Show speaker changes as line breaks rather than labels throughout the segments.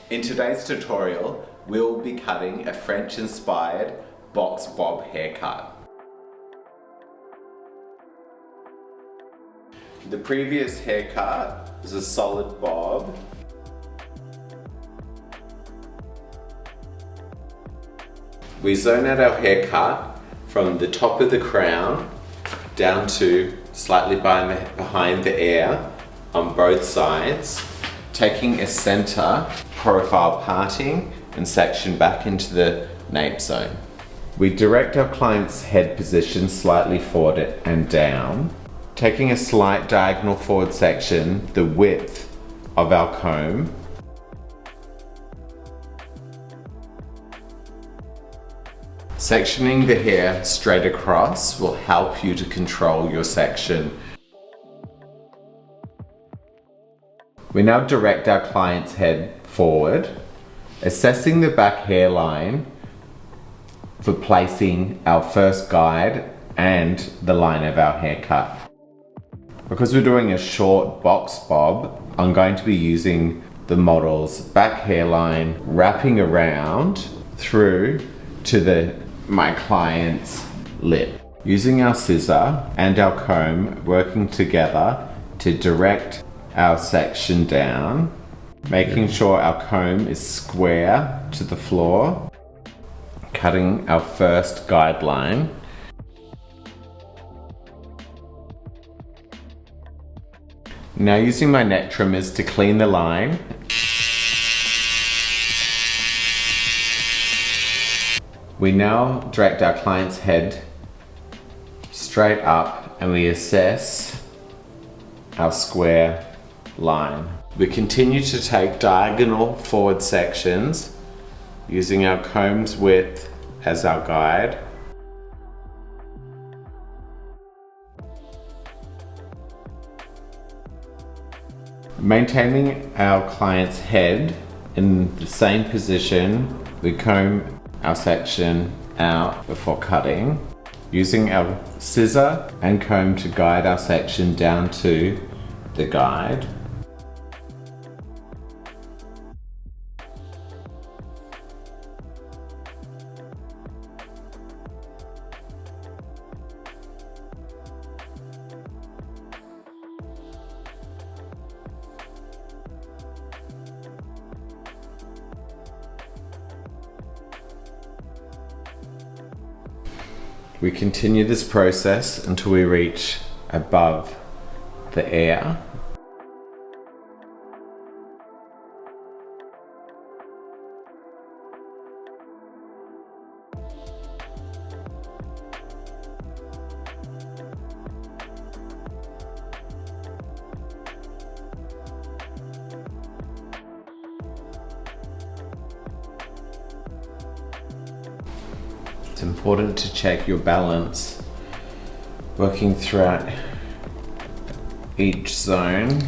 In today's tutorial, we'll be cutting a French-inspired box bob haircut. The previous haircut was a solid bob. We zone out our haircut from the top of the crown down to slightly behind the ear on both sides, taking a center profile parting and section back into the nape zone. We direct our client's head position slightly forward and down, taking a slight diagonal forward section the width of our comb. Sectioning the hair straight across will help you to control your section. We now direct our client's head forward, assessing the back hairline for placing our first guide and the line of our haircut. Because we're doing a short box bob, I'm going to be using the model's back hairline, wrapping around through to my client's lip. Using our scissor and our comb working together to direct our section down, making sure our comb is square to the floor, cutting our first guideline. Now using my neck trimmers to clean the line. We now direct our client's head straight up and we assess our square line. We continue to take diagonal forward sections using our comb's width as our guide. Maintaining our client's head in the same position, we comb our section out before cutting, using our scissor and comb to guide our section down to the guide. We continue this process until we reach above the ear. It's important to check your balance, working throughout each zone.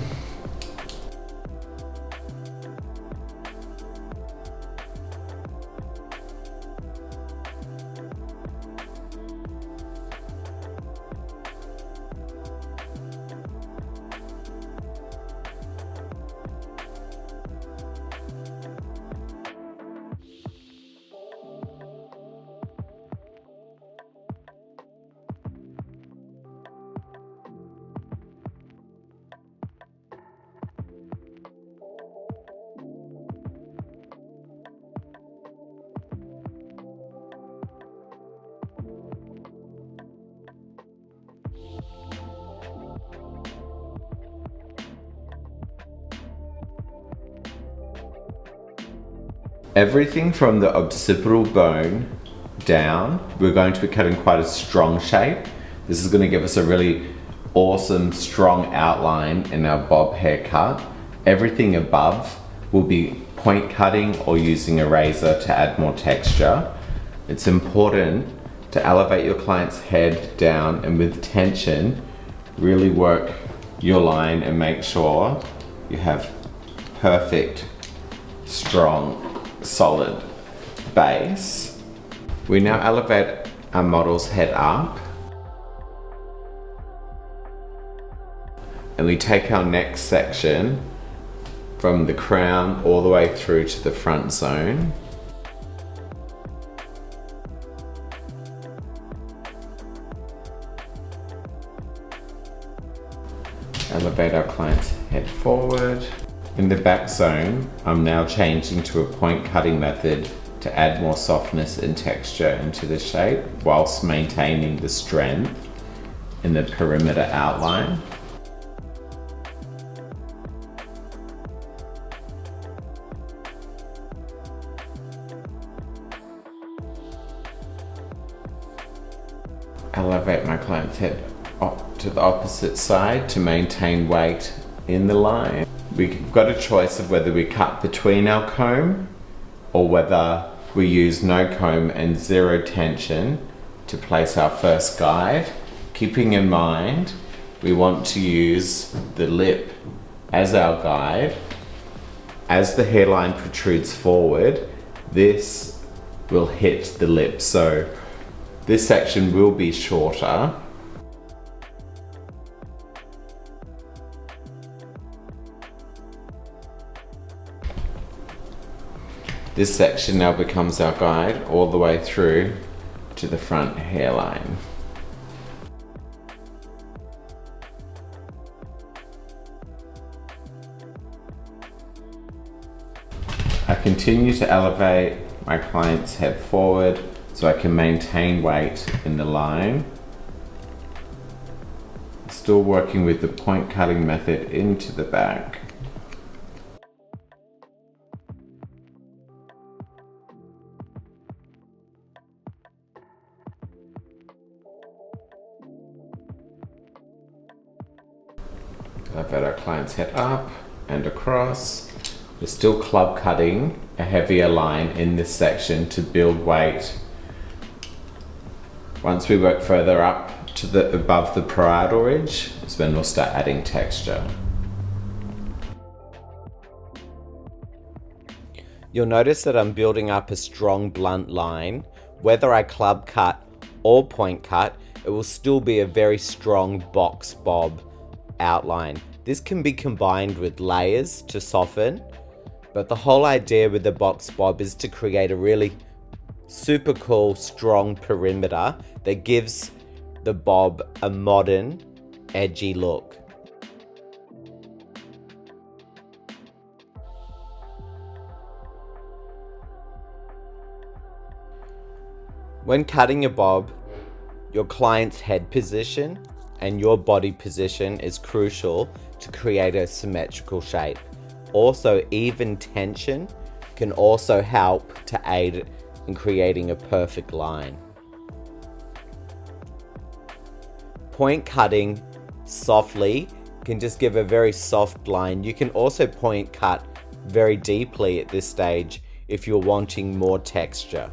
Everything from the occipital bone down, we're going to be cutting quite a strong shape. This is going to give us a really awesome, strong outline in our bob haircut. Everything above will be point cutting or using a razor to add more texture. It's important to elevate your client's head down and with tension, really work your line and make sure you have perfect, strong, solid base. We now elevate our model's head up and we take our next section from the crown all the way through to the front zone. Elevate our client's head forward. In the back zone, I'm now changing to a point cutting method to add more softness and texture into the shape whilst maintaining the strength in the perimeter outline. Elevate my client's head up to the opposite side to maintain weight in the line. We've got a choice of whether we cut between our comb or whether we use no comb and zero tension to place our first guide. Keeping in mind, we want to use the lip as our guide. As the hairline protrudes forward, this will hit the lip. So this section will be shorter. This section now becomes our guide all the way through to the front hairline. I continue to elevate my client's head forward so I can maintain weight in the line. Still working with the point cutting method into the back. Elevate our client's head up and across. We're still club cutting a heavier line in this section to build weight. Once we work further up to the above the parietal ridge is when we'll start adding texture.
You'll notice that I'm building up a strong blunt line. Whether I club cut or point cut, it will still be a very strong box bob outline. This can be combined with layers to soften, but the whole idea with the box bob is to create a really super cool, strong perimeter that gives the bob a modern, edgy look. When cutting a bob, your client's head position and your body position is crucial to create a symmetrical shape. Also, even tension can also help to aid in creating a perfect line. Point cutting softly can just give a very soft line. You can also point cut very deeply at this stage if you're wanting more texture.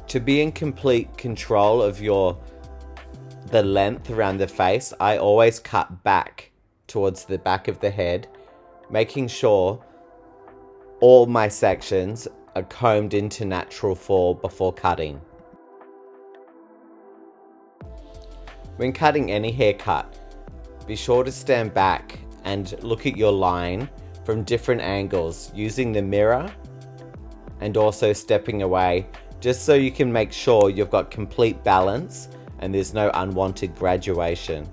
To be in complete control of the length around the face, I always cut back towards the back of the head, making sure all my sections are combed into natural fall before cutting. When cutting any haircut, be sure to stand back and look at your line from different angles using the mirror and also stepping away, just so you can make sure you've got complete balance and there's no unwanted graduation.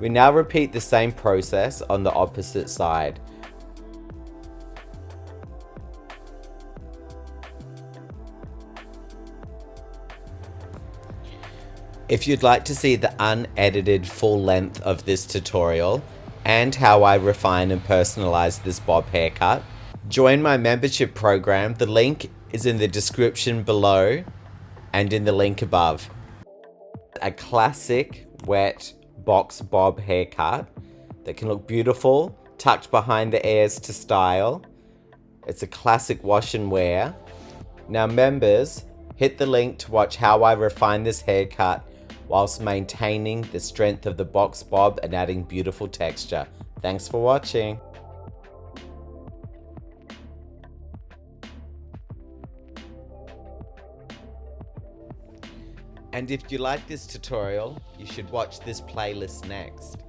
We now repeat the same process on the opposite side. If you'd like to see the unedited full length of this tutorial and how I refine and personalize this bob haircut, join my membership program. The link is in the description below and in the link above. A classic wet box bob haircut that can look beautiful, tucked behind the ears to style. It's a classic wash and wear. Now members, Hit the link to watch how I refine this haircut whilst maintaining the strength of the box bob and adding beautiful texture. Thanks for watching. And if you like this tutorial, you should watch this playlist next.